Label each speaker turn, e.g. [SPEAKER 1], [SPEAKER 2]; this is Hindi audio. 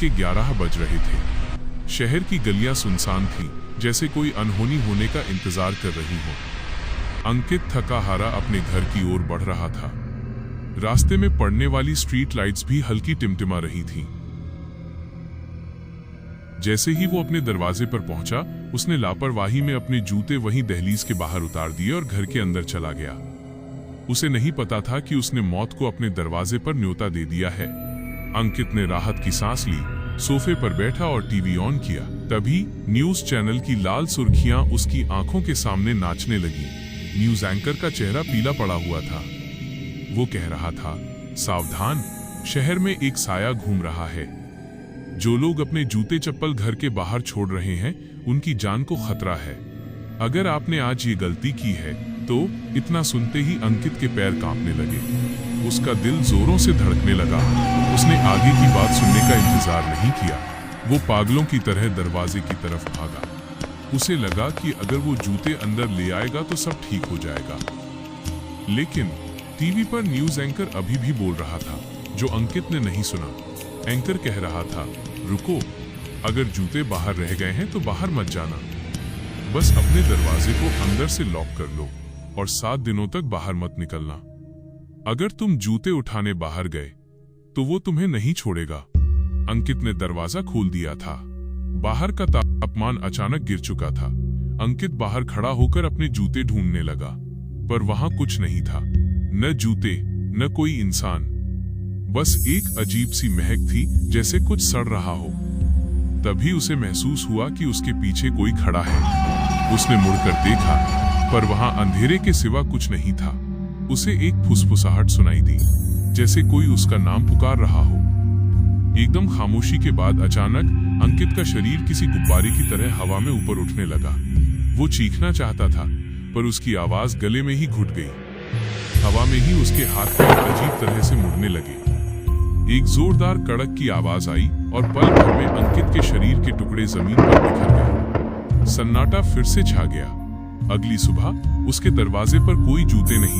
[SPEAKER 1] के 11 बज रहे थे। शहर की गलियां सुनसान थीं, जैसे कोई अनहोनी होने का इंतजार कर रही हो। अंकित थका हारा अपने घर की ओर बढ़ रहा था। रास्ते में पड़ने वाली स्ट्रीट लाइट्स भी हल्की टिमटिमा रही थीं। जैसे ही वो अपने दरवाजे पर पहुंचा, उसने लापरवाही में अपने जूते वहीं दहलीज के बाहर उतार दिए और घर के अंदर चला गया। उसे नहीं पता था कि उसने मौत को अपने दरवाजे पर न्योता दे दिया है। अंकित ने राहत की सांस ली, सोफे पर बैठा और टीवी ऑन किया। तभी न्यूज चैनल की लाल सुर्खियां उसकी आंखों के सामने नाचने लगी। न्यूज एंकर का चेहरा पीला पड़ा हुआ था। वो कह रहा था, सावधान, शहर में एक साया घूम रहा है। जो लोग अपने जूते चप्पल घर के बाहर छोड़ रहे हैं, उनकी जान को खतरा है। अगर आपने आज ये गलती की है तो। इतना सुनते ही अंकित के पैर कांपने लगे। उसका दिल जोरों से धड़कने लगा। उसने आगे की बात सुनने का इंतजार नहीं किया। वो पागलों की तरह दरवाजे की तरफ भागा। उसे लगा कि अगर वो जूते अंदर ले आएगा तो सब ठीक हो जाएगा। लेकिन टीवी पर न्यूज एंकर अभी भी बोल रहा था, जो अंकित ने नहीं सुना। एंकर कह रहा था, रुको, अगर जूते बाहर रह गए हैं तो बाहर मत जाना। बस अपने दरवाजे को अंदर से लॉक कर लो और 7 दिनों तक बाहर मत निकलना। अगर तुम जूते उठाने बाहर गए तो वो तुम्हें नहीं छोड़ेगा। अंकित ने दरवाजा खोल दिया था। बाहर का तापमान अचानक गिर चुका था। अंकित बाहर खड़ा होकर अपने जूते ढूंढने लगा, पर वहां कुछ नहीं था। न जूते, न कोई इंसान। बस एक अजीब सी महक थी, जैसे कुछ सड़ रहा हो। तभी उसे महसूस हुआ कि उसके पीछे कोई खड़ा है। उसने मुड़कर देखा, पर वहां अंधेरे के सिवा कुछ नहीं था। उसे एक फुसफुसाहट सुनाई दी, जैसे कोई उसका नाम पुकार रहा हो। एकदम खामोशी के बाद अचानक अंकित का शरीर किसी गुब्बारे की तरह हवा में ऊपर उठने लगा। वो चीखना चाहता था, पर उसकी आवाज गले में ही घुट गई। हवा में ही उसके हाथ पैर अजीब तरह से मुड़ने लगे। एक जोरदार कड़क की आवाज आई और पल भर में अंकित के शरीर के टुकड़े जमीन पर बिखर गए। सन्नाटा फिर से छा गया। अगली सुबह उसके दरवाजे पर कोई जूते नहीं